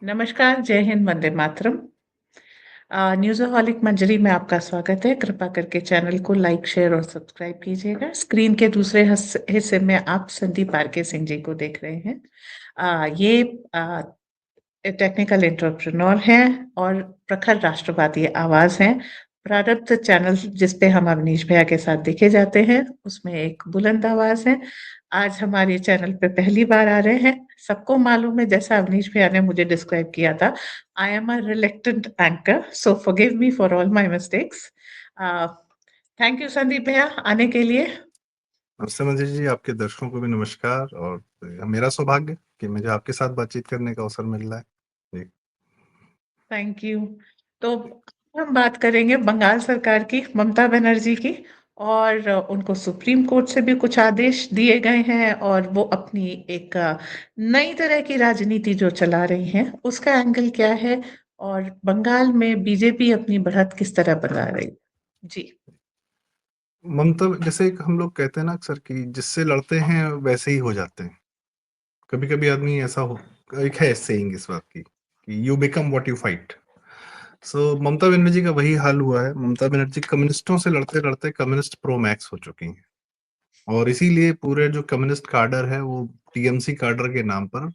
नमस्कार, जय हिंद, वंदे मातरम। न्यूज़हॉलिक मंजरी में आपका स्वागत है। कृपा करके चैनल को लाइक, शेयर और सब्सक्राइब कीजिएगा। स्क्रीन के दूसरे हिस्से में आप संदीप आर के सिंह जी को देख रहे हैं। ये टेक्निकल एंटरप्रेन्योर हैं और प्रखर राष्ट्रवादी आवाज हैं। प्रारब्ध चैनल जिस पे हम अवनीश भैया के साथ देखे जाते हैं, उसमें एक बुलंद आवाज है। आज हमारे चैनल पे पहली बार आ रहे हैं। सबको मालूम है, जैसा अवनीश भैया ने मुझे डिस्क्राइब किया था, I am a reluctant anchor, so forgive me for all my mistakes. Thank you Sandeep भैया आने के लिए। नमस्ते मंजिल जी, आपके दर्शकों को भी नमस्कार। और मेरा सौभाग्य कि मुझे आपके साथ बातचीत करने का अवसर मिल रहा है जी। Thank you. तो हम बात करेंगे बंगाल सरकार की, ममता बनर्जी की। और उनको सुप्रीम कोर्ट से भी कुछ आदेश दिए गए हैं और वो अपनी एक नई तरह की राजनीति जो चला रही हैं, उसका एंगल क्या है और बंगाल में बीजेपी अपनी बढ़त किस तरह बना रही है। जी। ममता, जैसे एक हम लोग कहते हैं ना अक्सर कि जिससे लड़ते हैं वैसे ही हो जाते हैं। कभी कभी आदमी ऐसा हो, एक है सेइंग इस बात की कि you become what you fight. So Mamata Banerjee का वही हाल हुआ है। ममता बनर्जी कम्युनिस्टों से लड़ते लड़ते कम्युनिस्ट प्रो मैक्स हो चुकी हैं, और इसीलिए पूरे जो कम्युनिस्ट कार्डर है वो टीएमसी कार्डर के नाम पर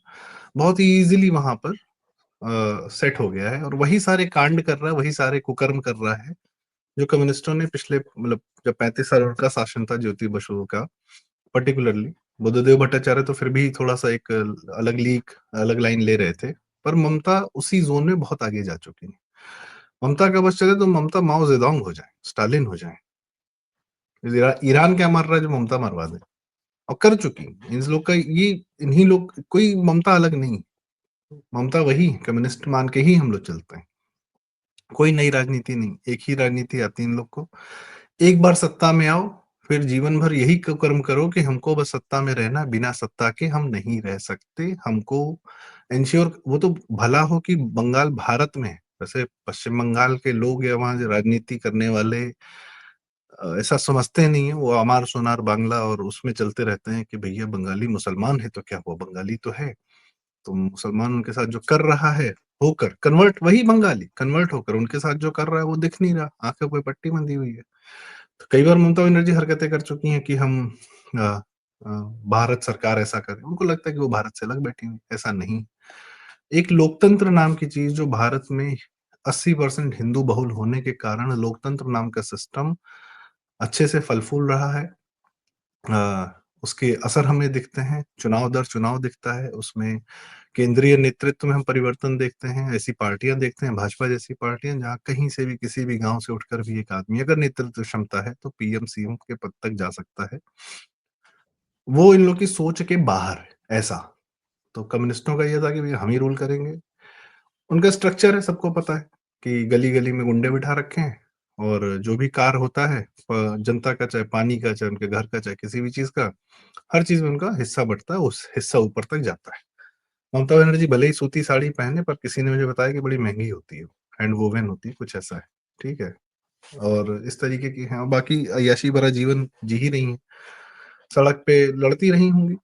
बहुत ही इजीली वहां पर सेट हो गया है, और वही सारे कांड कर रहा है, वही सारे कुकर्म कर रहा है जो कम्युनिस्टों ने पिछले, मतलब जब 35 साल उनका शासन था, ज्योति बसु का पर्टिकुलरली। बुद्धदेव भट्टाचार्य तो फिर भी थोड़ा सा एक अलग लीक, अलग लाइन ले रहे थे, पर ममता उसी जोन में बहुत आगे जा चुकी है। ममता का बस चले तो ममता माओ जेदोंग हो जाए, स्टालिन हो जाए। ईरान क्या मार रहा है जो ममता मरवा दे, और कर चुकी। इन लोग का ये, इन्हीं लोग, कोई ममता अलग नहीं। ममता वही कम्युनिस्ट मान के ही हम लोग चलते हैं। कोई नई राजनीति नहीं, एक ही राजनीति आती है इन लोग को। एक बार सत्ता में आओ, फिर जीवन भर यही कर्म करो कि हमको बस सत्ता में रहना, बिना सत्ता के हम नहीं रह सकते। हमको इंश्योर, वो तो भला हो कि बंगाल भारत में है। वैसे पश्चिम बंगाल के लोग या वहां जो राजनीति करने वाले ऐसा समझते नहीं है। वो अमार सोनार बांग्ला और उसमें चलते रहते हैं कि भैया बंगाली मुसलमान है तो क्या हुआ, बंगाली तो है। तो मुसलमान उनके साथ जो कर रहा है, होकर कन्वर्ट, वही बंगाली कन्वर्ट होकर उनके साथ जो कर रहा है वो दिख नहीं रहा, आंखों पे पट्टी बंधी हुई है। तो कई बार ममता बनर्जी हरकतें कर चुकी हैं कि हम अ, भारत सरकार ऐसा करे, उनको लगता है कि वो भारत से अलग बैठी हुई। ऐसा नहीं। एक लोकतंत्र नाम की चीज जो भारत में 80% हिंदू बहुल होने के कारण लोकतंत्र नाम का सिस्टम अच्छे से फल फूल रहा है। उसके असर हमें दिखते हैं, चुनाव दर चुनाव दिखता है उसमें। केंद्रीय नेतृत्व में हम परिवर्तन देखते हैं। ऐसी पार्टियां देखते हैं, भाजपा जैसी पार्टियां, जहां कहीं से भी किसी भी गांव से उठकर भी एक आदमी अगर नेतृत्व क्षमता है तो पीएम सीएम के पद तक जा सकता है। वो इन लोग की सोच के बाहर है ऐसा। तो कम्युनिस्टों का ये था कि भैया हम ही रूल करेंगे। उनका स्ट्रक्चर है, सबको पता है कि गली गली में गुंडे बिठा रखे हैं, और जो भी कार्य होता है जनता का, चाहे पानी का, चाहे उनके घर का, चाहे किसी भी चीज का, हर चीज में उनका हिस्सा बंटता है, उस हिस्सा ऊपर तक जाता है। ममता बनर्जी भले ही सूती साड़ी पहने, पर किसी ने मुझे बताया कि बड़ी महंगी होती है, हैंड वोवन होती है, कुछ ऐसा है। ठीक है। और इस तरीके की है, बाकी अय्याशी भरा जीवन जी ही रही है, सड़क पे लड़ती रही होंगी।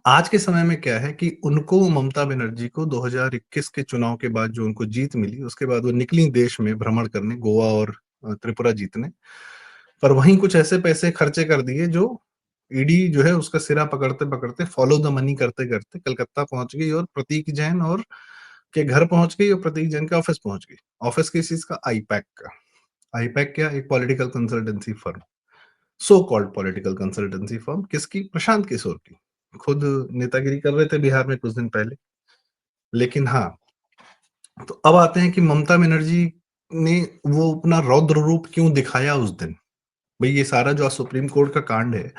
आज के समय में क्या है कि उनको, ममता बनर्जी को 2021 के चुनाव के बाद जो उनको जीत मिली, उसके बाद वो निकली देश में भ्रमण करने, गोवा और त्रिपुरा जीतने। पर वहीं कुछ ऐसे पैसे खर्चे कर दिए जो ईडी जो है उसका सिरा पकड़ते पकड़ते, फॉलो द मनी करते करते कलकत्ता पहुंच गई, और प्रतीक जैन और के घर पहुंच गई, और प्रतीक जैन के ऑफिस पहुंच गई। ऑफिस किस चीज का? आईपैक का। आईपैक क्या? एक political consultancy firm, so called political consultancy firm. किसकी? प्रशांत किशोर की। खुद नेतागिरी कर रहे थे बिहार में कुछ दिन पहले। लेकिन हाँ, तो अब आते हैं कि ममता बनर्जी ने वो अपना रौद्र रूप क्यों दिखाया उस दिन। भाई ये सारा जो सुप्रीम कोर्ट का कांड है,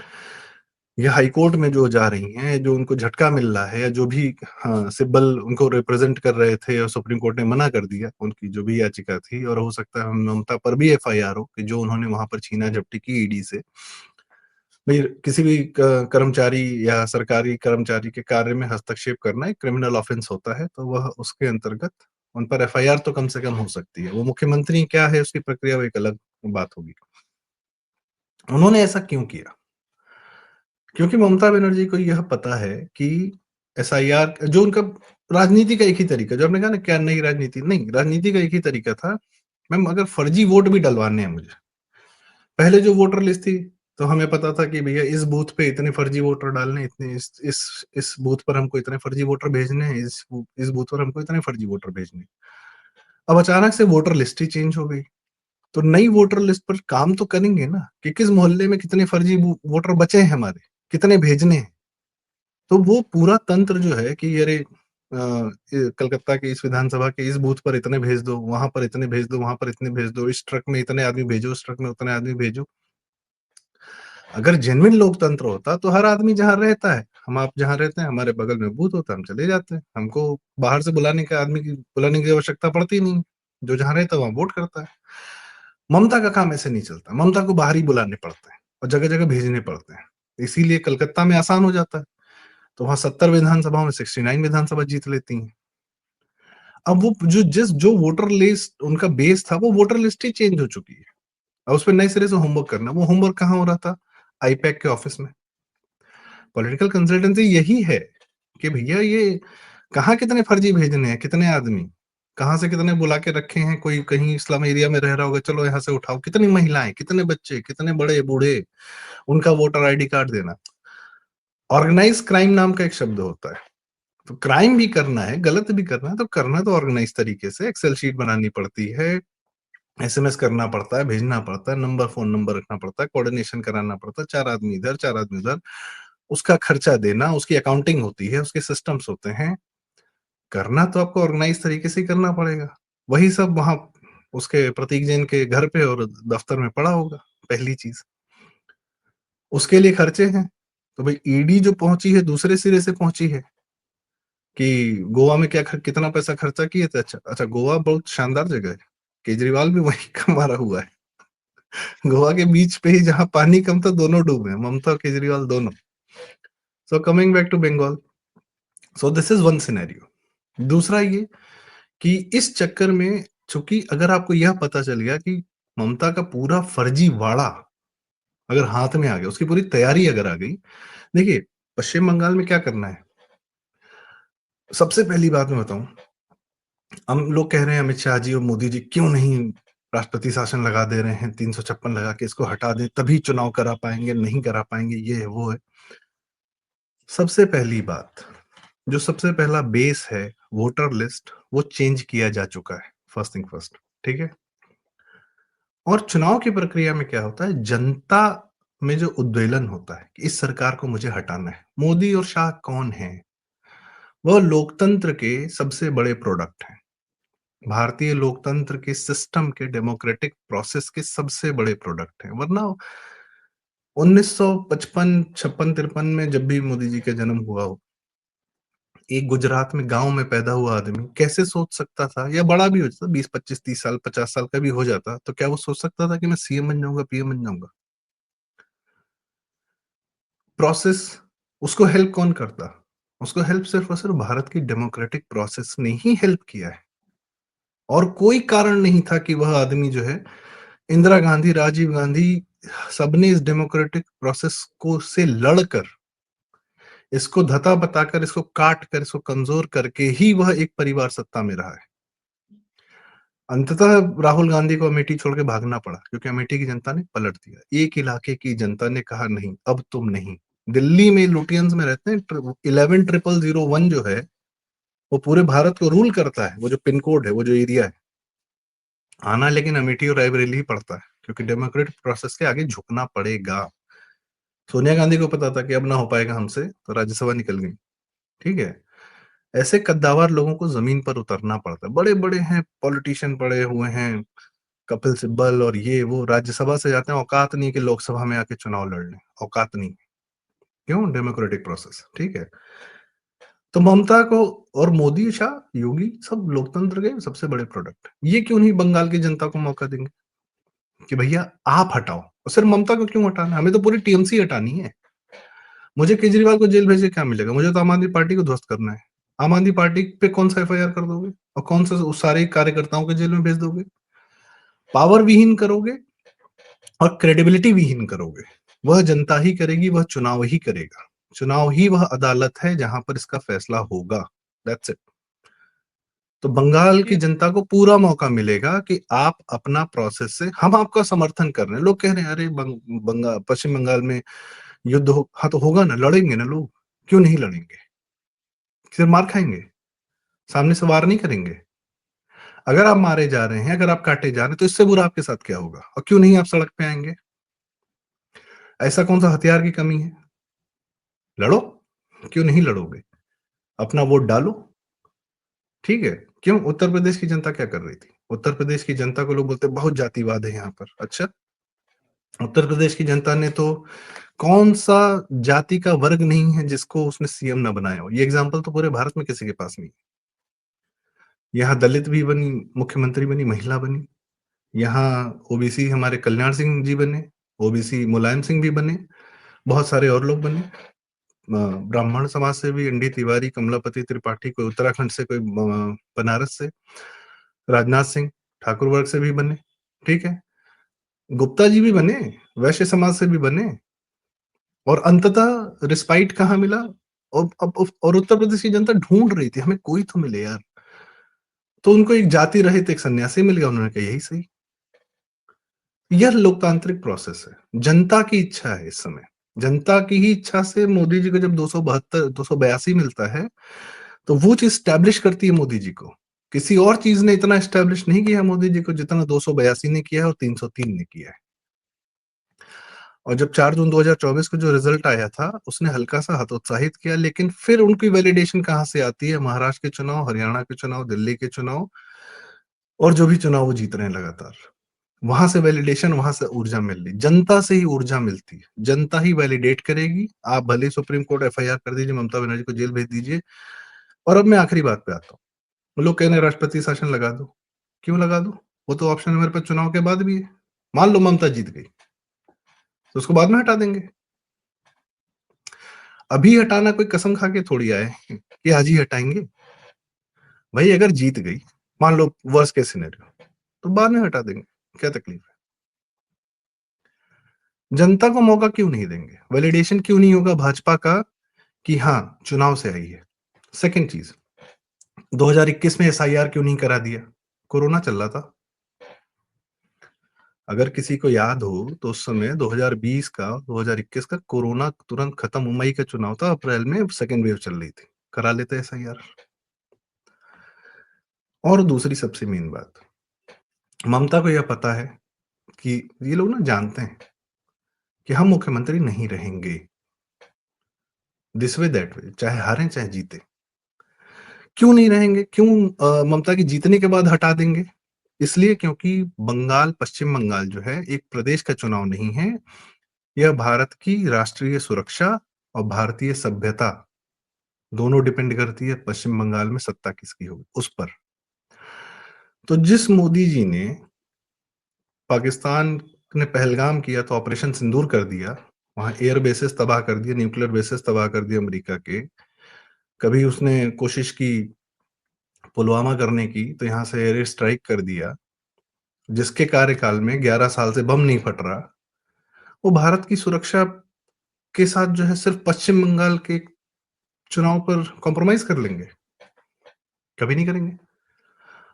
ये हाई कोर्ट में जो जा रही हैं, जो उनको झटका मिल रहा है, या जो भी, हाँ, सिब्बल उनको रिप्रेजेंट कर रहे थे और सुप्रीम कोर्ट ने मना कर दिया, उनकी जो भी याचिका थी, और हो सकता है ममता पर भी एफआईआर हो कि जो उन्होंने वहां पर छीना झपटी की ईडी से। भाई किसी भी कर्मचारी या सरकारी कर्मचारी के कार्य में हस्तक्षेप करना एक क्रिमिनल ऑफेंस होता है, तो वह उसके अंतर्गत उन पर एफआईआर तो कम से कम हो सकती है। वो मुख्यमंत्री क्या है उसकी प्रक्रिया, वो एक अलग बात होगी। उन्होंने ऐसा क्यों किया? क्योंकि ममता बनर्जी को यह पता है कि एसआईआर जो उनका राजनीति का एक ही तरीका, जो आपने कहा ना क्या नई राजनीति, नहीं, राजनीति का एक ही तरीका था। मैम अगर फर्जी वोट भी डलवाने हैं मुझे, पहले जो वोटर लिस्ट थी, तो हमें पता था कि भैया इस बूथ पे इतने फर्जी वोटर डालने, इतने इस बूथ पर हमको इतने फर्जी वोटर भेजने हैं, इस बूथ पर हमको इतने फर्जी वोटर भेजने हैं। अब अचानक से वोटर लिस्ट ही चेंज हो गई, तो नई वोटर लिस्ट पर काम तो करेंगे ना कि किस मोहल्ले में कितने फर्जी वोटर बचे हैं हमारे, कितने भेजने हैं। तो वो पूरा तंत्र जो है कि अरे कलकत्ता के इस विधानसभा के इस बूथ पर इतने भेज दो, वहां पर इतने भेज दो, वहां पर इतने भेज दो, इस ट्रक में इतने आदमी भेजो, इस ट्रक में उतने आदमी भेजो। अगर जेन्युइन लोकतंत्र होता तो हर आदमी जहाँ रहता है, हम आप जहाँ रहते हैं, हमारे बगल में बूथ होता है, हम चले जाते हैं, हमको बाहर से बुलाने की आवश्यकता पड़ती नहीं। जो जहाँ रहता है वहां वोट करता है। ममता का काम ऐसे नहीं चलता, ममता को बाहर ही बुलाने पड़ते हैं और जगह जगह भेजने पड़ते हैं। इसीलिए कलकत्ता में आसान हो जाता है, तो वहां 70 विधानसभाओं में 69 विधानसभा जीत लेती हैं। अब वो जो वोटर लिस्ट उनका बेस था, वो वोटर लिस्ट ही चेंज हो चुकी है। अब उस पर नए सिरे से होमवर्क करना, वो होमवर्क कहाँ हो रहा था? आईपैक के ऑफिस में। पॉलिटिकल कंसल्टेंसी यही है कि भैया ये कहाँ कितने फर्जी भेजने हैं, कितने आदमी कहाँ से कितने बुला के रखे हैं, कोई कहीं इस्लाम एरिया में रह रहा होगा, चलो यहाँ से उठाओ, कितनी महिलाएं, कितने बच्चे, कितने बड़े बूढ़े, उनका वोटर आईडी कार्ड देना। ऑर्गेनाइज क्राइम नाम का एक शब्द होता है, तो क्राइम भी करना है, गलत भी करना है, तो करना तो ऑर्गेनाइज तरीके से, एक्सेल शीट बनानी पड़ती है, एसएमएस करना पड़ता है, भेजना पड़ता है, नंबर फोन नंबर रखना पड़ता है, कोऑर्डिनेशन कराना पड़ता है, 4 आदमी इधर 4 आदमी उधर, उसका खर्चा देना, उसकी अकाउंटिंग होती है, उसके सिस्टम्स होते हैं। करना तो आपको ऑर्गेनाइज तरीके से ही करना पड़ेगा। वही सब वहां उसके प्रतीक जैन के घर पे और दफ्तर में पड़ा होगा, पहली चीज। उसके लिए खर्चे हैं, तो भाई ईडी जो पहुंची है दूसरे सिरे से पहुंची है कि गोवा में कितना पैसा खर्चा किए थे। अच्छा अच्छा, गोवा बहुत शानदार जगह है, केजरीवाल भी वहीं का मारा हुआ है। गोवा के बीच पे ही जहां पानी कम था, दोनों डूबे, ममता और केजरीवाल दोनों। So coming back to Bengal, so this is one scenario. दूसरा ये कि इस चक्कर में, चूंकि अगर आपको यह पता चल गया कि ममता का पूरा फर्जी वाड़ा अगर हाथ में आ गया, उसकी पूरी तैयारी अगर आ गई। देखिए, पश्चिम बंगाल में क्या करना है, सबसे पहली बात मैं बताऊं, हम लोग कह रहे हैं अमित शाह जी और मोदी जी क्यों नहीं राष्ट्रपति शासन लगा दे रहे हैं, 356 लगा के इसको हटा दें, तभी चुनाव करा पाएंगे, नहीं करा पाएंगे, ये है वो है। सबसे पहली बात, जो सबसे पहला बेस है वोटर लिस्ट, वो चेंज किया जा चुका है, फर्स्ट थिंग फर्स्ट, ठीक है। और चुनाव की प्रक्रिया में क्या होता है, जनता में जो उद्वेलन होता है कि इस सरकार को मुझे हटाना है। मोदी और शाह कौन है? वह लोकतंत्र के सबसे बड़े प्रोडक्ट हैं, भारतीय लोकतंत्र के सिस्टम के, डेमोक्रेटिक प्रोसेस के सबसे बड़े प्रोडक्ट हैं। वरना 1955 56 53 में जब भी मोदी जी का जन्म हुआ हो, एक गुजरात में गांव में पैदा हुआ आदमी कैसे सोच सकता था, या बड़ा भी हो जाता, 20 25 30 साल 50 साल का भी हो जाता, तो क्या वो सोच सकता था कि मैं सीएम बन जाऊंगा, पीएम बन जाऊंगा? प्रोसेस, उसको हेल्प कौन करता? उसको हेल्प सिर्फ और सिर्फ भारत की डेमोक्रेटिक प्रोसेस ने ही हेल्प किया है। और कोई कारण नहीं था कि वह आदमी जो है, इंदिरा गांधी, राजीव गांधी, सबने इस डेमोक्रेटिक प्रोसेस को से लड़कर, इसको धता बताकर, इसको काट कर, इसको कमजोर करके ही वह एक परिवार सत्ता में रहा है। अंततः राहुल गांधी को अमेठी छोड़ के भागना पड़ा, क्योंकि अमेठी की जनता ने पलट दिया। एक इलाके की जनता ने कहा नहीं, अब तुम नहीं। दिल्ली में लुटियंस में रहते हैं, 11,001 जो है, वो पूरे भारत को रूल करता है, वो जो पिन कोड है, वो जो एरिया है। आना लेकिन अमेठी और रायबरेली ही पड़ता है, क्योंकि डेमोक्रेटिक प्रोसेस के आगे झुकना पड़ेगा। सोनिया गांधी को पता था कि अब ना हो पाएगा हमसे, तो राज्यसभा निकल गई, ठीक है। ऐसे कद्दावर लोगों को जमीन पर उतरना पड़ता है। बड़े बड़े हैं पॉलिटिशियन, पड़े हुए हैं, कपिल सिब्बल और ये वो, राज्यसभा से जाते हैं, औकात नहीं कि लोकसभा में आके चुनाव लड़ लें, औकात नहीं। क्यों? डेमोक्रेटिक प्रोसेस, ठीक है। तो ममता को, और मोदी, शाह, योगी, सब लोकतंत्र के सबसे बड़े प्रोडक्ट। ये क्यों नहीं बंगाल की जनता को मौका देंगे कि भैया आप हटाओ? और सिर्फ ममता को क्यों हटाना है, हमें तो पूरी टीएमसी हटानी है। मुझे केजरीवाल को जेल भेजे क्या मिलेगा? मुझे तो आम आदमी पार्टी को ध्वस्त करना है। आम आदमी पार्टी पे कौन सा एफआईआर कर दोगे, और कौन सा उस सारे कार्यकर्ताओं के जेल में भेज दोगे? पावर विहीन करोगे और क्रेडिबिलिटी विहीन करोगे। वह जनता ही करेगी, वह चुनाव ही करेगा। चुनाव ही वह अदालत है जहां पर इसका फैसला होगा। That's it. तो बंगाल की जी। जनता को पूरा मौका मिलेगा कि आप अपना प्रोसेस से, हम आपका समर्थन कर रहे हैं। लोग कह रहे हैं अरे पश्चिम बंगाल में युद्ध हो, हाँ तो होगा ना, लड़ेंगे ना लोग, क्यों नहीं लड़ेंगे? सिर्फ मार खाएंगे, सामने से वार नहीं करेंगे? अगर आप मारे जा रहे हैं, अगर आप काटे जा रहे हैं, तो इससे बुरा आपके साथ क्या होगा? और क्यों नहीं आप सड़क पे आएंगे? ऐसा कौन सा हथियार की कमी है? लड़ो, क्यों नहीं लड़ोगे? अपना वोट डालो, ठीक है। क्यों? उत्तर प्रदेश की जनता क्या कर रही थी? उत्तर प्रदेश की जनता को लोग बोलते हैं बहुत जातिवाद है यहाँ पर। अच्छा, उत्तर प्रदेश की जनता ने तो कौन सा जाति का वर्ग नहीं है जिसको उसने सीएम ना बनाया हो? ये एग्जाम्पल तो पूरे भारत में किसी के पास नहीं। यहाँ दलित भी बनी, मुख्यमंत्री बनी, महिला बनी। यहाँ ओबीसी हमारे कल्याण सिंह जी बने, ओबीसी मुलायम सिंह भी बने, बहुत सारे और लोग बने। ब्राह्मण समाज से भी एनडी तिवारी, कमलापति त्रिपाठी, कोई उत्तराखंड से, कोई बनारस से, राजनाथ सिंह ठाकुर वर्ग से भी बने, ठीक है। गुप्ता जी भी बने, वैश्य समाज से भी बने, और अंततः रिस्पाइट कहाँ मिला? और उत्तर प्रदेश की जनता ढूंढ रही थी हमें कोई तो मिले यार, तो उनको एक जाति रहित एक सन्यासी मिल गया, उन्होंने कहा यही सही। यह लोकतांत्रिक प्रोसेस है, जनता की इच्छा है। इस समय जनता की ही इच्छा से मोदी जी को जब 282 मिलता है, तो वो चीज स्टैब्लिश करती है मोदी जी को। किसी और चीज ने इतना स्टैब्लिश नहीं किया मोदी जी को जितना 282 ने किया है और 303 ने किया है। और जब 4 जून 2024 को जो रिजल्ट आया था, उसने हल्का सा हतोत्साहित किया, लेकिन फिर उनकी वैलिडेशन कहां से आती है? महाराष्ट्र के चुनाव, हरियाणा के चुनाव, दिल्ली के चुनाव, और जो भी चुनाव वो जीत रहे हैं लगातार, वहां से वैलिडेशन, वहां से ऊर्जा मिल रही। जनता से ही ऊर्जा मिलती है, जनता ही वैलिडेट करेगी। आप भले सुप्रीम कोर्ट एफआईआर कर दीजिए, ममता बनर्जी को जेल भेज दीजिए। और अब मैं आखिरी बात पे आता हूँ। लोग कहने राष्ट्रपति शासन लगा दो, क्यों लगा दो? वो तो ऑप्शन मेरे पास चुनाव के बाद भी है। मान लो ममता जीत गई, तो उसको बाद में हटा देंगे। अभी हटाना कोई कसम खा के थोड़ी आए कि आज ही हटाएंगे। भाई अगर जीत गई, मान लो वर्स्ट केस सिनेरियो, तो बाद में हटा देंगे, क्या तकलीफ है? जनता को मौका क्यों नहीं देंगे? वैलिडेशन क्यों नहीं होगा भाजपा का कि हाँ चुनाव से आई है? सेकंड चीज, 2021 में एसआईआर क्यों नहीं करा दिया? कोरोना चल रहा था। अगर किसी को याद हो तो उस समय 2020 का, 2021 का कोरोना तुरंत खत्म, मई का चुनाव था, अप्रैल में सेकेंड वेव चल रही थी, करा लेते एसआईआर। और दूसरी सबसे मेन बात, ममता को यह पता है कि ये लोग ना जानते हैं कि हम मुख्यमंत्री नहीं रहेंगे, दिस वे दैट वे, चाहे हारें चाहे जीते। क्यों नहीं रहेंगे? क्यों ममता की जीतने के बाद हटा देंगे? इसलिए क्योंकि बंगाल, पश्चिम बंगाल जो है, एक प्रदेश का चुनाव नहीं है। यह भारत की राष्ट्रीय सुरक्षा और भारतीय सभ्यता दोनों डिपेंड करती है पश्चिम बंगाल में सत्ता किसकी होगी उस पर। तो जिस मोदी जी ने पाकिस्तान ने पहलगाम किया तो ऑपरेशन सिंदूर कर दिया, वहां एयर बेसिस तबाह कर दिए, न्यूक्लियर बेसिस तबाह कर दिए अमेरिका के। कभी उसने कोशिश की पुलवामा करने की, तो यहाँ से एयर स्ट्राइक कर दिया, जिसके कार्यकाल में 11 साल से बम नहीं फट रहा। वो भारत की सुरक्षा के साथ जो है सिर्फ पश्चिम बंगाल के चुनाव पर कॉम्प्रोमाइज कर लेंगे? कभी नहीं करेंगे।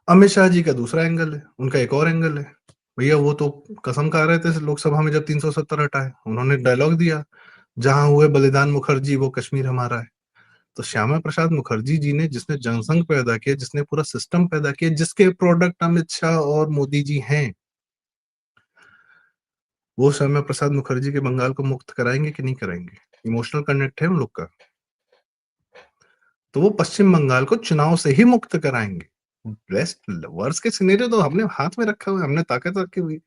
अमित शाह जी का दूसरा एंगल है, उनका एक और एंगल है। भैया वो तो कसम खा रहे थे लोकसभा में जब 370 हटाए, उन्होंने डायलॉग दिया, जहां हुए बलिदान मुखर्जी वो कश्मीर हमारा है। तो श्यामा प्रसाद मुखर्जी जी ने, जिसने जनसंघ पैदा किया, जिसने पूरा सिस्टम पैदा किया, जिसके प्रोडक्ट अमित शाह और मोदी जी हैं, वो श्यामा प्रसाद मुखर्जी के बंगाल को मुक्त कराएंगे कि नहीं कराएंगे? इमोशनल कनेक्ट है उन लोग का। तो वो पश्चिम बंगाल को चुनाव से ही मुक्त कराएंगे। बेस्ट वर्स के सिनेरियो तो हमने हाथ में रखा हुआ है, हमने ताकत रखी हुई।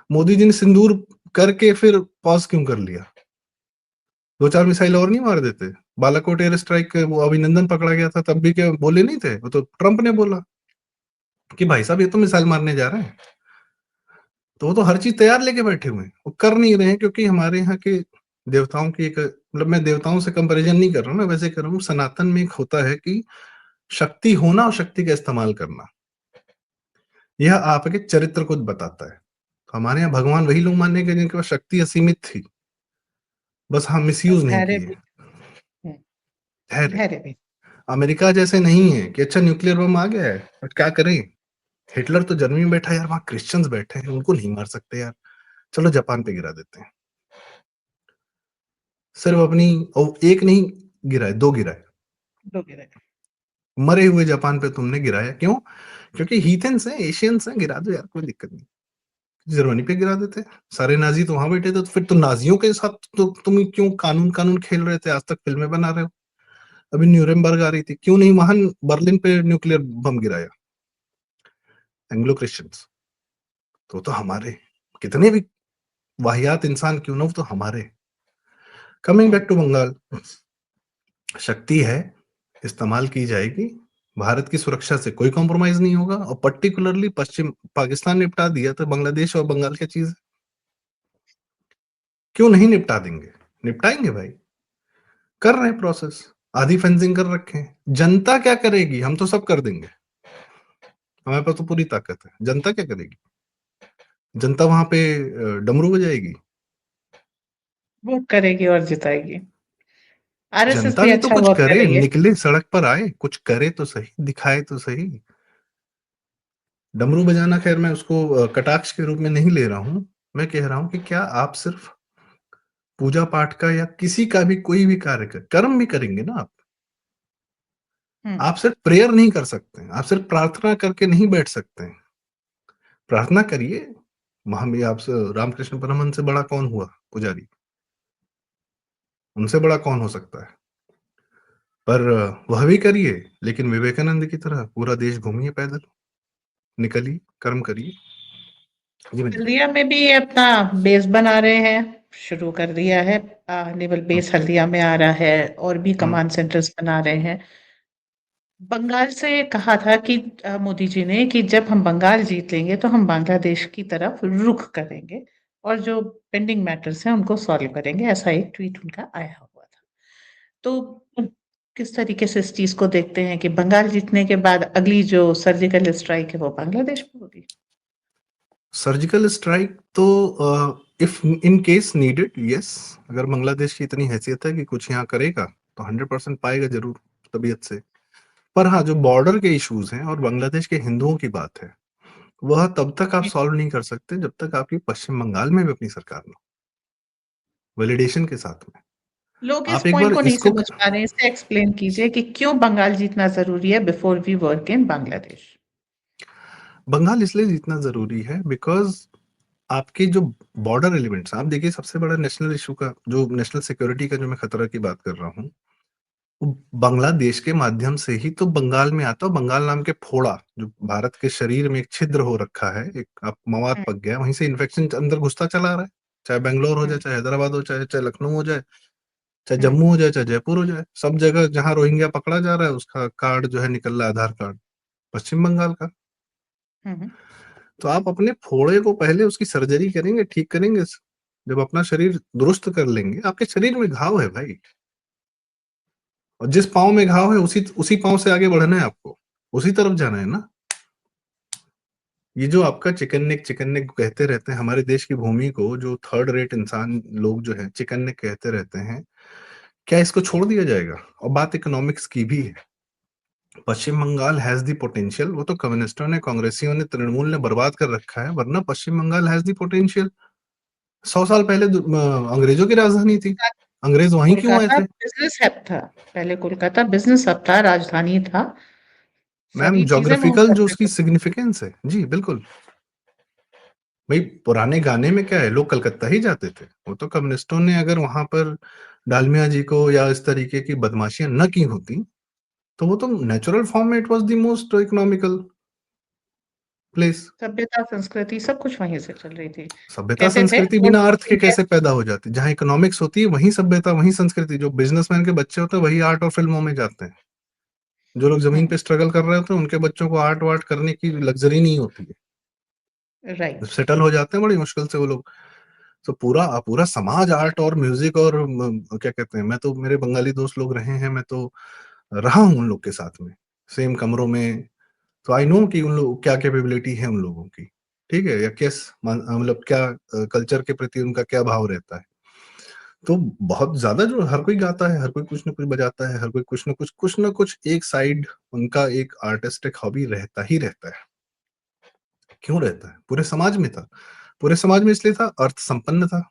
मोदी जी ने सिंदूर करके फिर पॉज क्यों कर लिया? 2-4 मिसाइल और नहीं मार देते? बालाकोट एयर स्ट्राइक, वो अभिनंदन पकड़ा गया था, तब भी क्या बोले नहीं थे? वो तो ट्रंप ने बोला कि भाई साहब ये तो मिसाइल मारने जा रहे हैं। तो वो तो हर चीज तैयार लेके बैठे हुए हैं, वो कर नहीं रहे हैं क्योंकि हमारे यहाँ के देवताओं की एक, मतलब मैं देवताओं से कंपैरिजन नहीं कर रहा हूँ, मैं वैसे कर रहा हूँ, सनातन में एक होता है कि शक्ति होना और शक्ति का इस्तेमाल करना, यह आपके चरित्र को बताता है। तो हमारे यहाँ भगवान वही लोग मानने के जिनके पास शक्ति असीमित थी, बस हम मिसयूज नहीं धैर्य किए। भी। हम्म, धैर्य, धैर्य भी। अमेरिका जैसे नहीं है कि अच्छा न्यूक्लियर बम आ गया है, बट क्या करें? हिटलर तो जर्मनी में बैठा है यार, वहाँ क्रिश्चियंस बैठे हैं, उनको नहीं मार सकते यार। चलो जापान पे गिरा देते हैं। सिर्फ अपनी एक नहीं गिराए, 2 गिराए। लोग रहे। मरे हुए जापान पे तुमने गिराया क्यों? क्योंकि हीथेंस हैं, एशियंस हैं, गिरा दो यार, कोई दिक्कत नहीं। जर्मनी पे गिरा देते। सारे नाज़ी तो वहाँ बैठे थे, तो फिर तो नाज़ियों के साथ तो तुम क्यों कानून खेल रहे थे? आज तक फ़िल्में बना रहे हो। अभी न्यूरेमबर्ग आ रही थी, क्यों नहीं वहाँ बर्लिन पे न्यूक्लियर बम गिराया? Anglo Christians. तो हमारे, कितने भी वाहियात इंसान क्यों ना हो, तो हमारे। कमिंग बैक टू बंगाल, शक्ति है, इस्तेमाल की जाएगी। भारत की सुरक्षा से कोई कॉम्प्रोमाइज़ नहीं होगा, और पर्टिकुलरली पश्चिम पाकिस्तान निपटा दिया तो बांग्लादेश और बंगाल क्या चीज़ है? क्यों नहीं निपटा देंगे? निपटाएँगे भाई। कर रहे हैं प्रोसेस, आधी फेंसिंग कर रखे हैं। जनता क्या करेगी? हम तो सब कर देंगे। हमारे पास तो पूरी ताकत है। जनता क्या करेगी? जनता वहाँ पे डमरू बजाएगी। वोट करेगी और जिताएगी। आरएसएस जनता भी भी तो अच्छा कुछ वर्क कर करे, रही है। निकले सड़क पर आए, कुछ करे तो सही, दिखाए तो सही। डमरू बजाना खैर मैं उसको कटाक्ष के रूप में नहीं ले रहा हूँ। मैं कह रहा हूँ कि क्या आप सिर्फ पूजा पाठ का या किसी का भी कोई भी कार्य कर्म भी करेंगे ना आप? हम्म। आप सिर्फ प्रेयर नहीं कर सकते, आप सिर्फ प्रार्थना करके नहीं बैठ सकते। प्रार्थना करिए। महावीर आपसे रामकृष्ण परमहंस से बड़ा कौन हुआ पुजारी? उनसे बड़ा कौन हो सकता है? पर वह भी करिए, लेकिन विवेकानंद की तरह पूरा देश घूमिए पैदल, निकलिए, कर्म करिए। जी मिंजर। हल्दिया में भी अपना बेस बना रहे हैं, शुरू कर दिया है। नेवल हुँ, बेस हल्दिया में आ रहा है, और भी हुँ। कमांड सेंटर्स बना रहे हैं। बंगाल से कहा था कि मोदी जी ने कि जब हम बंगाल जीत लेंगे तो हम बांग्लादेश की तरफ रुख करेंगे, और जो पेंडिंग मैटर्स हैं उनको सॉल्व करेंगे, ऐसा एक ट्वीट उनका आया हुआ था। तो किस तरीके से इस चीज को देखते हैं कि बंगाल जीतने के बाद अगली जो सर्जिकल स्ट्राइक है वो बांग्लादेश पे होगी? सर्जिकल स्ट्राइक तो if in case needed, yes. अगर बांग्लादेश की इतनी हैसियत है कि कुछ यहाँ करेगा, तो 100% पाएगा ज़रूर, तबीयत से। पर हाँ, जो बॉर्डर के इश्यूज़ हैं और बांग्लादेश के हिंदुओं की बात है, वह तब तक आप सॉल्व नहीं कर सकते जब तक आपकी पश्चिम बंगाल में भी अपनी सरकार ना हो, वैलिडेशन के साथ में। लोग इस आप एक पॉइंट बार को नहीं इसको, समझ पा रहे हैं, इसे एक्सप्लेन कीजिए कि क्यों बंगाल जीतना जरूरी है before we work in Bangladesh. Bengal इसलिए जीतना ज़रूरी है बिकॉज़ आपके जो बॉर्डर एलिमेंट्स, आप देखिए सबसे बड़ा नेशनल इश्यू का, जो नेशनल सिक्योरिटी का जो मैं खतरा की बात कर रहा हूँ, वो बांग्लादेश के माध्यम से ही तो बंगाल में आता है। बंगाल नाम के फोड़ा, जो भारत के शरीर में एक छिद्र हो रखा है, एक आप मवाद हम्म। पक गया है, वहीं से इन्फेक्शन अंदर घुसता चला आ रहा है। चाहे बैंगलोर हो जाए, हम्म। चाहे हैदराबाद हो, चाहे लखनऊ हो जाए, चाहे हम्म। जम्मू हो जाए, चाहे जयपुर हो जाए, सब जगह जहाँ रोहिंग्या पकड़ा जा रहा है, उसका कार्ड जो है निकल रहा है, आधार कार्ड, पश्चिम बंगाल का। हम्म। तो आप अपने फोड़े को पहले उसकी सर्जरी करेंगे, ठीक करेंगे। जब अपना शरीर दुरुस्त कर लेंगे, आपके शरीर में घाव है भाई, और जिस पाँव में घाव है उसी उसी पाँव से आगे बढ़ना है आपको, उसी तरफ जाना है ना। ये जो आपका चिकन नेक कहते रहते हैं, हमारे देश की भूमि को जो थर्ड रेट इंसान लोग जो है चिकन नेक कहते रहते हैं, क्या इसको छोड़ दिया जाएगा? और बात इकोनॉमिक्स की भी है। पश्चिम बंगाल हैज़ द पोटेंशियल, वो तो कम्युनिस्टों ने, कांग्रेसियों ने, तृणमूल ने बर्बाद कर रखा है, वरना पश्चिम बंगाल हैज़ द पोटेंशियल। 100 साल पहले अंग्रेजों की राजधानी थी। अंग्रेज वहीं क्यों आए कोलकाता थे? बिजनेस हब था। पहले कोलकाता बिजनेस हब था, राजधानी था। मैम सभी चीजें वहीं ज्योग्राफिकल जो करते उसकी थे। सिग्निफिकेंस है। जी, बिल्कुल। भाई पुराने गाने में क्या है, लोग कलकत्ता ही जाते थे। वो तो कम्युनिस्टों ने अगर वहाँ पर डालमिया जी को या इस तरीके की बदमाशियाँ न की होती, तो वो तो नेचुरल फॉर्म में it was the most economical place. सभ्यता संस्कृति सब कुछ वहीं से चल रही थी। सभ्यता कहते थे संस्कृति वोट बिना अर्थ के इंडिया। कैसे पैदा हो जाती? जहाँ इकोनॉमिक्स होती है, वहीं सभ्यता, वहीं संस्कृति। जो बिज़नेसमैन के बच्चे होते हैं, वही आर्ट और फ़िल्मों में जाते हैं। जो लोग ज़मीन हम्म। पे स्ट्रगल कर रहे होते हैं, उनके बच्चों को आर्ट-वार्ट करने की लग्ज़री नहीं होती है। जब राइट। सेटल हो जाते हैं बड़ी मुश्किल से वो लोग। तो पूरा पूरा समाज आर्ट और म्यूजिक और क्या कहते हैं, मैं तो, मेरे बंगाली दोस्त लोग रहे हैं, मैं तो रहा हूँ उन लोग के साथ में, सेम कमरों में। तो आई नो कि उन लोग क्या कैपेबिलिटी है उन लोगों की, ठीक है, या किस मतलब क्या कल्चर के प्रति उनका क्या भाव रहता है। तो बहुत ज़्यादा जो हर कोई गाता है, हर कोई कुछ न कुछ बजाता है, हर कोई कुछ न कुछ एक साइड उनका एक आर्टिस्टिक हॉबी रहता ही रहता है। क्यों रहता है? पूरे समाज में था। पूरे समाज में इसलिए था, अर्थ संपन्न था।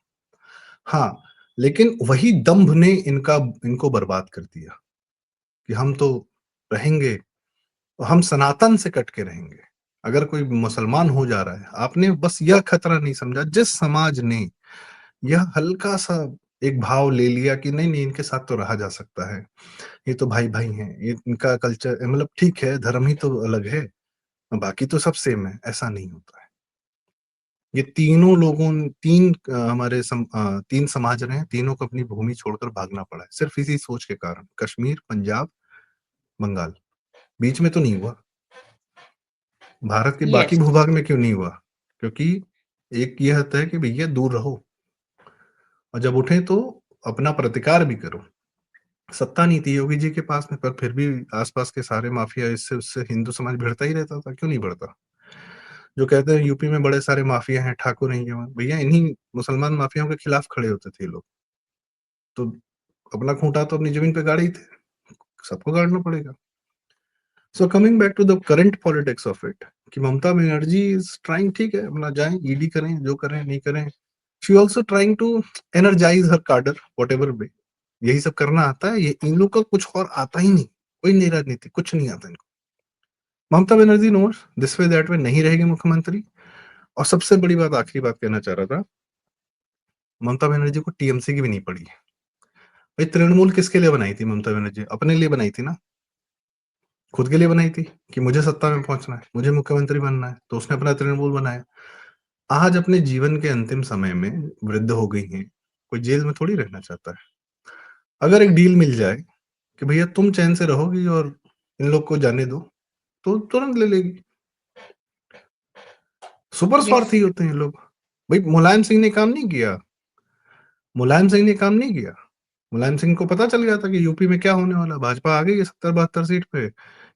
हाँ, लेकिन वही दंभ ने इनको बर्बाद कर दिया कि हम तो रहेंगे, हम सनातन से कट के रहेंगे। अगर कोई मुसलमान हो जा रहा है, आपने बस यह खतरा नहीं समझा, जिस समाज ने यह हल्का-सा एक भाव ले लिया कि नहीं-नहीं इनके साथ तो रहा जा सकता है। ये तो भाई-भाई हैं, ये इनका कल्चर मतलब ठीक है, धर्म ही तो अलग है, बाकी तो सब सेम है, ऐसा नहीं होता है। ये तीनों लोगों 3 समाज रहे हैं, तीनों को अपनी भूमि छोड़कर भागना पड़ा है, सिर्फ इसी सोच के कारण। कश्मीर, पंजाब, बंगाल, बीच में तो नहीं हुआ। भारत के बाकी यस। भूभाग में क्यों नहीं हुआ? क्योंकि एक ये होता है कि भैया दूर रहो और जब उठे तो अपना प्रतिकार भी करो। सत्ता नहीं थी योगी जी के पास में, पर फिर भी आस-पास के सारे माफिया इससे उससे हिंदू समाज भिड़ता ही रहता था, क्यों नहीं भिड़ता? जो कहते हैं यूपी में बड़े सारे माफिया हैं, ठाकुर हैं ये वो, भैया इन्हीं मुसलमान माफियाओं के खिलाफ खड़े होते थे ये लोग। तो अपना खूंटा तो अपनी ज़मीन पे गाड़े ही थे, सबको गाड़ना पड़ेगा। So coming back to the current politics of it कि ममता बनर्जी इज़ ट्राइंग ठीक है, अपना जाएँ ईडी करें, जो करें, नहीं करें। She also trying to energise her cadre whatever way. यही सब करना आता है, ये इन लोग का कुछ और आता ही नहीं। कोई नई राजनीति, कुछ नहीं आता इनको। Mamata Banerjee knows this way that way नहीं रहेगी मुख्यमंत्री। और सबसे बड़ी बात आखिरी बात कहना चाह रहा था, ममता बनर्जी को टीएमसी की भी नहीं पड़ी है। भाई तृणमूल किसके लिए बनाई थी ममता बनर्जी? अपने लिए बनाई थी ना, खुद के लिए बनाई थी कि मुझे सत्ता में पहुंचना है, मुझे मुख्यमंत्री बनना है, तो उसने अपना तृणमूल बनाया। आज अपने जीवन के अंतिम समय में वृद्ध हो गई हैं, कोई जेल में थोड़ी रहना चाहता है। अगर एक डील मिल जाए कि भैया तुम चैन से रहोगी और इन लोग को जाने दो, तो तुरंत ले लेगी। Super yes. स्वार्थी होते हैं लोग। भाई मुलायम सिंह ने काम नहीं किया, मुलायम सिंह ने काम नहीं किया। मुलायम सिंह को पता चल गया था कि यूपी में क्या होने वाला है, भाजपा आ गई है 70-72 सीट पे,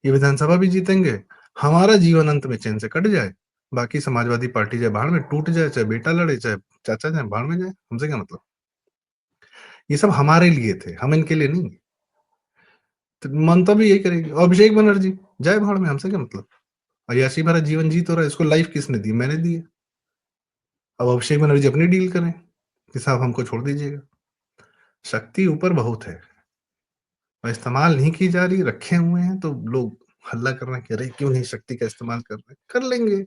ये विधानसभा भी जीतेंगे, हमारा जीवन अंत में चैन से कट जाए, बाकी समाजवादी पार्टी चाहे भाड़ में टूट जाए, चाहे बेटा लड़े, चाहे चाचा जाए भाड़ में जाए, हमसे क्या मतलब। ये सब हमारे लिए थे, हम इनके लिए नहीं। तो ममता भी यही करेगी और अभिषेक बनर्जी जाए भाड़ में, हमसे क्या मतलब। अय्याशी भरा जीवन जी तो रहा है, इसको लाइफ किसने दी? मैंने दी है। अब अभिषेक बनर्जी अपनी डील करें कि साहब हमको छोड़ दीजिएगा। शक्ति ऊपर बहुत है और इस्तेमाल नहीं की जा रही, रखे हुए हैं तो लोग हल्ला कर रहे हैं कि अरे क्यों नहीं शक्ति का इस्तेमाल कर रहे हैं? कर लेंगे।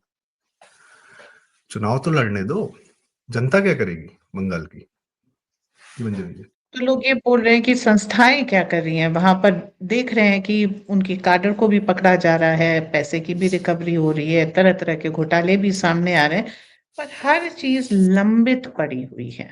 चुनाव तो लड़ने दो, जनता क्या करेगी बंगाल की? जी मंजरी जी। तो लोग ये बोल रहे हैं कि संस्थाएं क्या कर रही हैं वहां पर। देख रहे हैं कि उनकी काडर को भी पकड़ा जा रहा है, पैसे की भी रिकवरी हो रही है, तरह तरह के घोटाले भी सामने आ रहे हैं, पर हर चीज लंबित पड़ी हुई है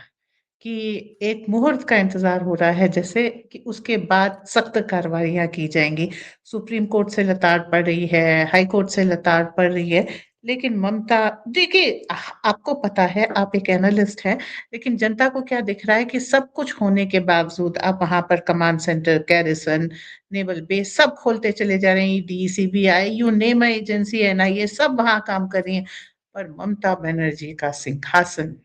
कि एक मुहूर्त का इंतजार हो रहा है, जैसे कि उसके बाद सख्त कार्रवाइयां की जाएंगी। सुप्रीम कोर्ट से लताड़ पड़ रही है, हाई कोर्ट से लताड़ पड़ रही है, लेकिन ममता, देखिए आपको पता है, आप एक एनालिस्ट हैं, लेकिन जनता को क्या दिख रहा है कि सब कुछ होने के बावजूद आप वहां पर कमांड सेंटर, कैरिसन, नेवल बेस सब खोलते चले जा रहे हैं, ED, CBI, you name agency, NIA सब वहां काम कर रही है, पर ममता बनर्जी का सिंहासन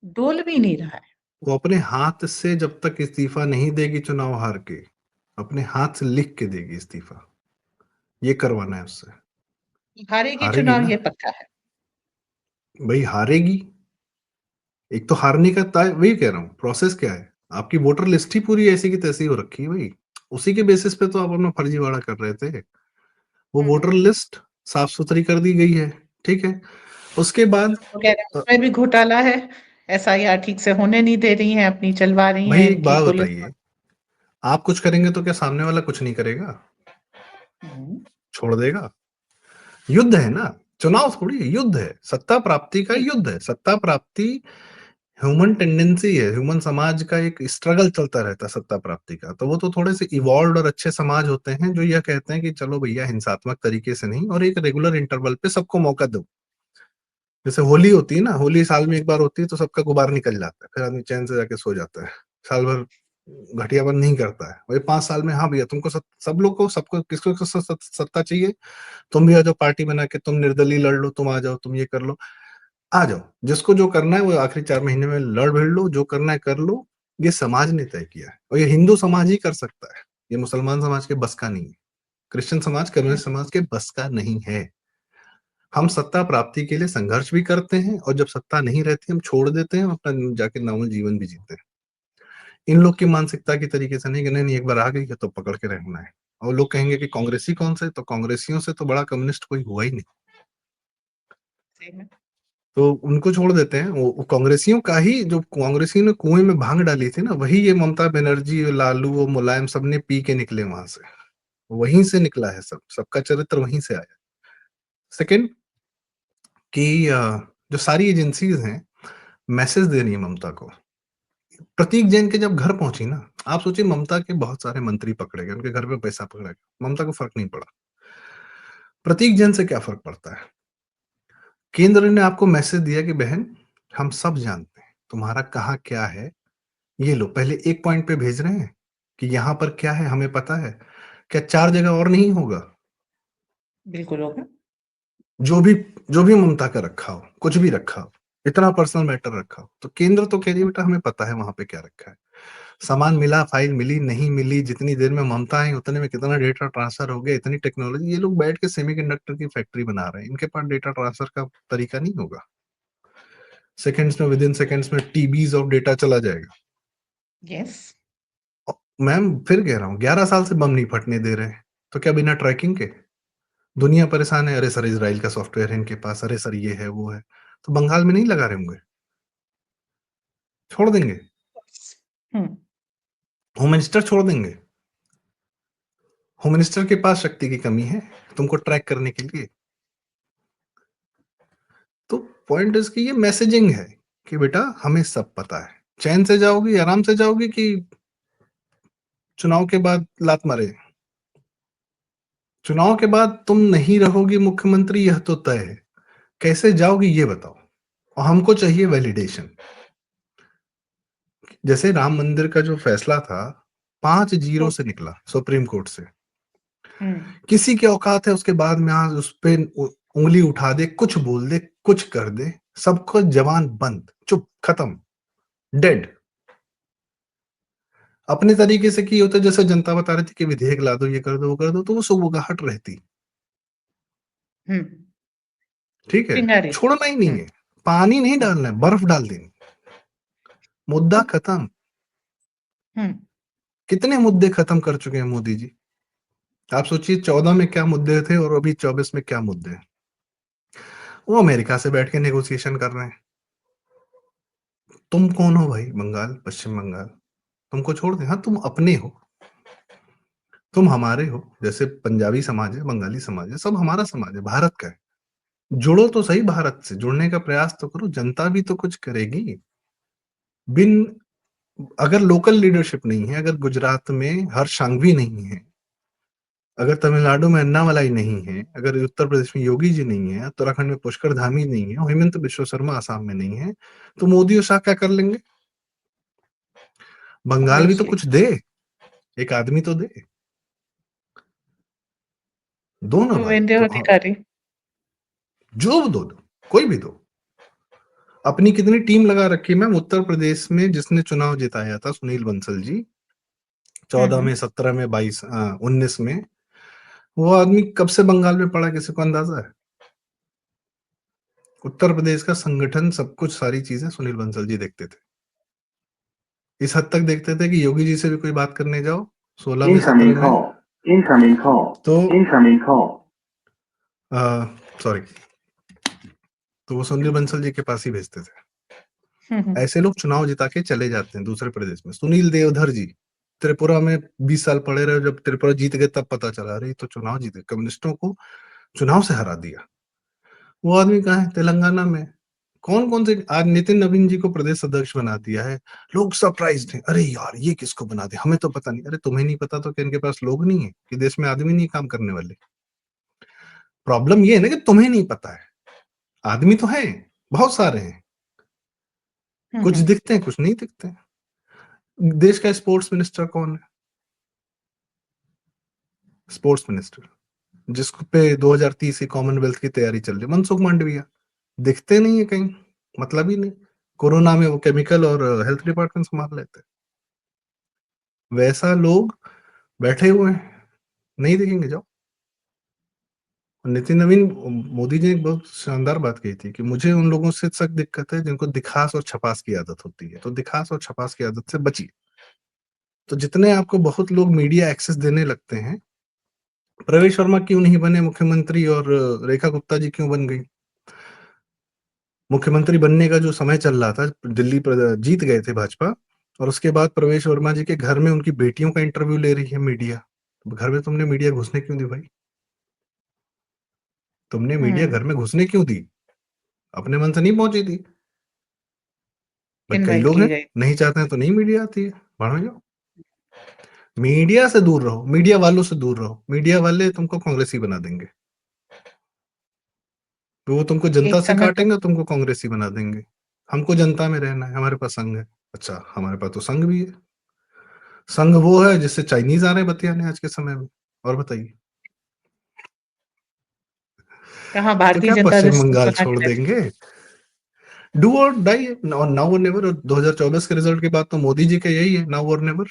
डोल भी नहीं रहा है। वो अपने हाथ से जब तक इस्तीफा नहीं देगी चुनाव हार के, अपने हाथ से लिख के देगी इस्तीफा। ये करवाना है उससे। हारेगी हारेगी चुनाव, ना, ये पक्का है। भाई हारेगी। एक तो हारने का तय, वही कह रहा हूँ प्रोसेस क्या है। आपकी वोटर लिस्ट ही पूरी ऐसी की तैसी हो रखी है भाई। उसी के बेसिस पे तो आप अपना फर्जीवाड़ा कर रहे थे। वो वोटर हम्म। लिस्ट साफ सुथरी कर दी गई है, ठीक है। उसके बाद तो कह रहे हैं उसमें भी घोटाला है, एसआईआर ठीक से होने नहीं दे रही हैं, अपनी चलवा रही भाई हैं एक इनकी बात पुलिस। बताइए, आप कुछ करेंगे तो क्या सामने वाला कुछ नहीं करेगा? हम्म। छोड़ देगा? युद्ध है ना, चुनाव थोड़ी है, युद्ध है, सत्ता प्राप्ति का जी। युद्ध है। सत्ता प्राप्ति ह्यूमन टेंडेंसी है, ह्यूमन समाज का एक स्ट्रगल चलता रहता है सत्ता प्राप्ति का। तो वो तो थोड़े से इवॉल्व और अच्छे समाज होते हैं जो यह कहते हैं कि चलो भैया हिंसात्मक तरीके से नहीं, और एक रेगुलर इंटरवल पे सबको मौका दो। जैसे होली होती है ना, होली साल में एक बार होती है तो सबका गुबार निकल जाता है, फिर आदमी चैन से जाके सो जाता है। साल भर घटियापन नहीं करता है। वही 5 साल में हाँ भैया तुमको सब लोग को, सबको किसको किसको सत्ता चाहिए, तुम भी आ जाओ, पार्टी बना के तुम निर्दलीय लड़ लो, तुम आ जाओ, तुम ये कर लो, आ जाओ। जिसको जो करना है वो आखिरी 4 महीने में लड़ भिड़ लो, जो करना है कर लो। ये समाज ने तय किया है और ये हिंदू समाज ही कर सकता है, ये मुसलमान समाज के बस का नहीं है, क्रिश्चियन समाज, कम्युनिस्ट समाज के बस का नहीं है। हम सत्ता प्राप्ति के लिए संघर्ष भी करते हैं और जब सत्ता नहीं रहती हम छोड़ देते हैं, अपना जाके नॉर्मल जीवन भी जीते हैं। इन लोग की मानसिकता की तरीके से नहीं कि नहीं एक बार आ गई है तो पकड़ के रहना है। और लोग कहेंगे कि कांग्रेसी कौन से, तो कांग्रेसियों से तो बड़ा कम्युनिस्ट कोई हुआ ही नहीं। सही में। तो उनको छोड़ देते हैं, वो कांग्रेसियों का ही, जो कांग्रेसियों ने कुएं में भांग डाली थी ना, वही ये ममता बनर्जी और लालू और मुलायम सब ने पी के निकले वहां से, वहीं से निकला है सब, सबका चरित्र वहीं से आया। सेकंड कि जो सारी एजेंसीज हैं मैसेज दे रही है ममता को। प्रतीक जैन के जब घर पहुंची ना, आप सोचिए ममता के बहुत सारे मंत्री पकड़े गए, उनके घर पे पैसा पकड़ा गया, ममता को फर्क नहीं पड़ा। प्रतीक जैन से क्या फर्क पड़ता है? केंद्र ने आपको मैसेज दिया कि बहन हम सब जानते हैं तुम्हारा कहाँ क्या है, ये लो पहले एक पॉइंट पे भेज रहे हैं कि यहाँ पर क्या है हमें पता है, क्या 4 जगह और नहीं होगा? बिल्कुल होगा। जो भी जो भी ममता का रखा हो, कुछ भी रखा हो, इतना पर्सनल मैटर रखा हो, तो केंद्र तो कह रही है बेटा हमें पता है वहां पे क्या रखा है। सामान मिला, फाइल मिली, नहीं मिली, जितनी देर में ममता आई उतने में कितना डेटा ट्रांसफर हो गया, इतनी टेक्नोलॉजी, ये लोग बैठ के सेमीकंडक्टर की फैक्ट्री बना रहे हैं, इनके पास डेटा ट्रांसफर का तरीका नहीं होगा। सेकंड्स में, विद इन सेकंड्स में टीबीज ऑफ डेटा चला जाएगा। यस। मैम फिर कह रहा हूँ 11 साल से बम नहीं फटने दे रहे हैं, तो क्या बिना ट्रैकिंग के? दुनिया परेशान है, अरे सर इजराइल का सॉफ्टवेयर है इनके पास, अरे सर ये है वो है, तो बंगाल में नहीं लगा रहे होंगे? छोड़ देंगे? हम्म। होम मिनिस्टर छोड़ देंगे? होम मिनिस्टर के पास शक्ति की कमी है तुमको ट्रैक करने के लिए? तो पॉइंट इसकी ये मैसेजिंग है कि बेटा हमें सब पता है, चैन से जाओगी, आराम से जाओगी कि चुनाव के बाद लात मारे? चुनाव के बाद तुम नहीं रहोगी मुख्यमंत्री यह तो तय है, कैसे जाओगी ये बताओ। और हमको चाहिए वैलिडेशन। जैसे राम मंदिर का जो फैसला था 5-0 से निकला सुप्रीम कोर्ट से, हम्म। किसी के औकात है उसके बाद में आज उस पे उंगली उठा दे, कुछ बोल दे, कुछ कर दे, सबको जवान बंद, चुप, खत्म, डेड। अपने तरीके से की होता, जैसे जनता बता रही थी कि विधेयक ला दो, ये कर दो, वो कर दो, तो वो सुगबुगाहट रहती। हम्म। ठीक है, चिंगारी। छोड़ना ही नहीं हम्म। है, पानी नहीं हम्म। डालना है, बर्फ डाल देनी, मुद्दा खत्म। हम्म। कितने मुद्दे खत्म कर चुके हैं मोदी जी? आप सोचिए 14 में क्या मुद्दे थे और अभी 24 में क्या मुद्दे हैं। वो अमेरिका से बैठ के नेगोशिएशन कर रहे हैं। तुम कौन हो भाई? बंगाल, पश्चिम बंगाल, तुमको छोड़ दे, हाँ तुम अपने हो, तुम हमारे हो, जैसे पंजाबी समाज है, बंगाली समाज है, सब हमारा समाज है, भारत का है। जुड़ो तो सही, भारत से जुड़ने का प्रयास तो करो, जनता भी तो कुछ करेगी। बिन अगर लोकल लीडरशिप नहीं है, अगर गुजरात में हर्ष संघवी नहीं है, अगर तमिलनाडु में अन्नामलाई नहीं है, अगर उत्तर प्रदेश में योगी जी नहीं है, उत्तराखंड में पुष्कर धामी नहीं है, हेमंत बिश्व शर्मा आसाम में नहीं है, तो मोदी और शाह क्या कर लेंगे? बंगाल भी तो ऑब्वियसली। कुछ दे, एक आदमी तो दे, दो ना भाई, शुभेंदु तो हाँ, अधिकारी। जो दो, कोई भी दो। अपनी कितनी टीम लगा रखी है मैम उत्तर प्रदेश में, जिसने चुनाव जिताया था सुनील बंसल जी, 14 में, 17 में, 22, 19 में, वो आदमी कब से बंगाल में पड़ा, किसी को अंदाजा है? उत्तर प्रदेश का संगठन, सब कुछ, सारी चीजें सुनील बंसल जी देखते थे। इस हद तक देखते थे कि योगी जी से भी कोई बात करने जाओ 16 में, 17 में, Incoming call. तो Incoming call. सॉरी, तो वो सुनील बंसल जी के पास ही भेजते थे। हम्म। ऐसे लोग चुनाव जिता के चले जाते हैं दूसरे प्रदेश में। सुनील देवधर जी त्रिपुरा में 20 साल पड़े रहे, जब त्रिपुरा जीत गए तब पता चला रही तो चुनाव जीते, कम्युनिस्टों को चुनाव से हरा दिया। वो आदमी कहाँ है? तेलंगाना में। कौन कौन से, आज नितिन नवीन जी को प्रदेश अध्यक्ष बना दिया है, लोग सरप्राइज्ड हैं, अरे यार ये किसको बना दिया, हमें तो पता नहीं। अरे तुम्हें नहीं पता तो क्या इनके पास लोग नहीं है कि देश में आदमी नहीं काम करने वाले? प्रॉब्लम ये है ना कि तुम्हें नहीं पता है, आदमी तो है, बहुत सारे हैं, कुछ दिखते हैं कुछ नहीं दिखते हैं। देश का स्पोर्ट्स मिनिस्टर कौन है? स्पोर्ट्स मिनिस्टर जिस पे 2030 की कॉमनवेल्थ की तैयारी चल रही है, मनसुख मांडविया, दिखते नहीं है कहीं, मतलब ही नहीं। कोरोना में वो केमिकल और हेल्थ डिपार्टमेंट संभाल लेते हैं। वैसा लोग बैठे हुए हैं, नहीं दिखेंगे, जाओ। नितिन नवीन मोदी जी ने एक बहुत शानदार बात कही थी कि मुझे उन लोगों से सख्त दिक्कत है जिनको दिखास और छपास की आदत होती है, तो दिखास और छपास की आदत से बचिए। तो जितने आपको बहुत लोग मीडिया एक्सेस देने लगते हैं, प्रवेश वर्मा क्यों नहीं बने मुख्यमंत्री और रेखा गुप्ता जी क्यों बन गई? मुख्यमंत्री बनने का जो समय चल रहा था, दिल्ली जीत गए थे भाजपा, और उसके बाद प्रवेश वर्मा जी के घर में उनकी बेटियों का इंटरव्यू ले रही है मीडिया। घर में तुमने मीडिया घुसने क्यों दी भाई? तुमने मीडिया घर में घुसने क्यों दी? अपने मन से नहीं पहुंची थी। भाई कई इनवाइट लोग की हैं, गई। नहीं चाहते हैं तो नहीं मीडिया आती है, भाड़ में जाओ। मीडिया से दूर रहो, मीडिया वालों से दूर रहो। मीडिया वाले तुमको कांग्रेसी बना देंगे, तो वो तुमको जनता एक से समय काटेंगे, तुमको कांग्रेसी बना देंगे। हमको जनता में रहना है, हमारे पास संघ है। अच्छा, हमारे पास तो संघ भी है। संघ वो है जिससे चाइनीज आ रहे हैं बतियाने आज के समय में। और बताइए, कहाँ तो भारतीय क्या जनता पश्चिम दस्तक बंगाल बना छोड़ के रहती देंगे? डू और डाई, नाउ और नेवर। 2024 के रिजल्ट के बाद तो मोदी जी का यही है, नाउ और नेवर।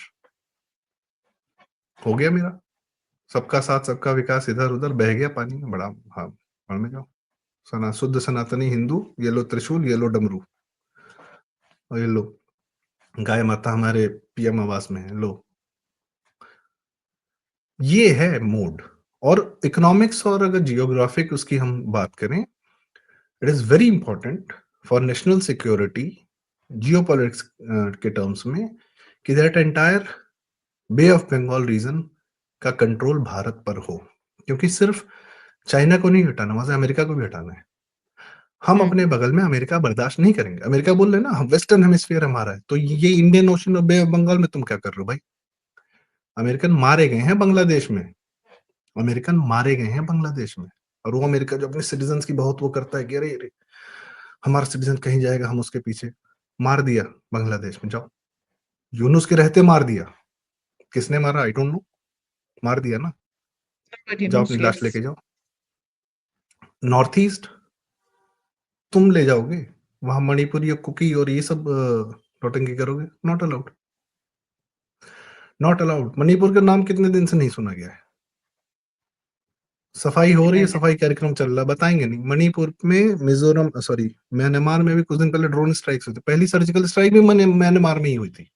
हो गया मेरा, सबका साथ सबका विकास, इधर उधर बह गया पानी में, बड़ा। हाँ, बाढ़ में जाओ। शुद्ध सनातनी हिंदू, ये लो त्रिशूल, ये लो डमरू, और ये लो गाय माता हमारे पीएम आवास में है, लो। ये है मोड। और इकोनॉमिक्स और अगर जियोग्राफिक उसकी हम बात करें, it is very important for national security, geopolitics के टर्म्स में, कि that entire Bay of Bengal region का कंट्रोल भारत पर हो। क्योंकि सिर्फ चाइना को नहीं हटाना, वहां से अमेरिका को भी हटाना है। हम अपने बगल में अमेरिका बर्दाश्त नहीं करेंगे। अमेरिका बोल रहे ना वेस्टर्न हेमिस्फीयर हमारा है, तो ये इंडियन ओशन और बे ऑफ बंगाल में तुम क्या कर रहे हो भाई? अमेरिकन मारे गए हैं बांग्लादेश में, अमेरिकन मारे गए हैं बांग्लादेश में। और वो अमेरिका जो अपने सिटीजन की बहुत वो करता है कि अरे अरे हमारा सिटीजन कहीं जाएगा, हम उसके पीछे। मार दिया बांग्लादेश में, जाओ। यूनुस के रहते मार दिया। किसने मारा? आई डोंट नो, मार दिया ना। Nobody जाओ knows, अपनी लाश yes. लेके जाओ। नॉर्थ ईस्ट तुम ले जाओगे, वहां मणिपुरी और कुकी और ये सब नौटंकी करोगे? Not allowed, not allowed. Manipur का नाम कितने दिन से नहीं सुना गया है? सफाई हो रही है, सफाई कार्यक्रम चल रहा है, बताएंगे नहीं। मणिपुर में, मिजोरम, सॉरी, म्यांमार में भी कुछ दिन पहले ड्रोन स्ट्राइक्स हुई थी। पहली सर्जिकल स्ट्राइक भी म्यांमार में ही हुई थी,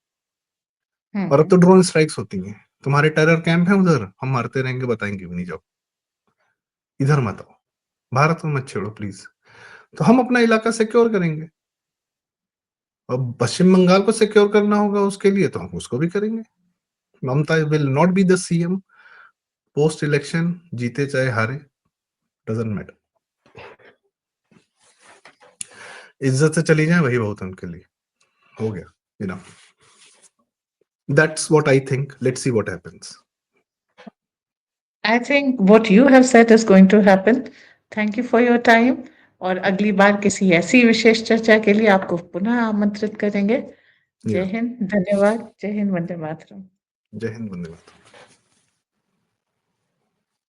और अब तो ड्रोन स्ट्राइक्स होती हैं। तुम्हारे टेरर कैंप है उधर, हम मारते रहेंगे, बताएंगे भी नहीं, जाओ इधर मत आओ, भारत में मत छेड़ो प्लीज। तो हम अपना इलाका सिक्योर करेंगे, और पश्चिम बंगाल को सिक्योर करना होगा उसके लिए, तो हम उसको भी करेंगे। Mamata will not be the CM post election, जीते चाहे हारे, डजंट मैटर। इज्जत से चली जाए वही बहुत है उनके लिए। हो गया, you know, that's what I think. Let's see what happens. I think what you have said is going to happen. Thank you for your time. और अगली बार किसी ऐसी विशेष चर्चा के लिए आपको पुनः आमंत्रित करेंगे। जय हिंद, धन्यवाद। जय हिंद, वंदे मातरम। जय हिंद, वंदे मातरम।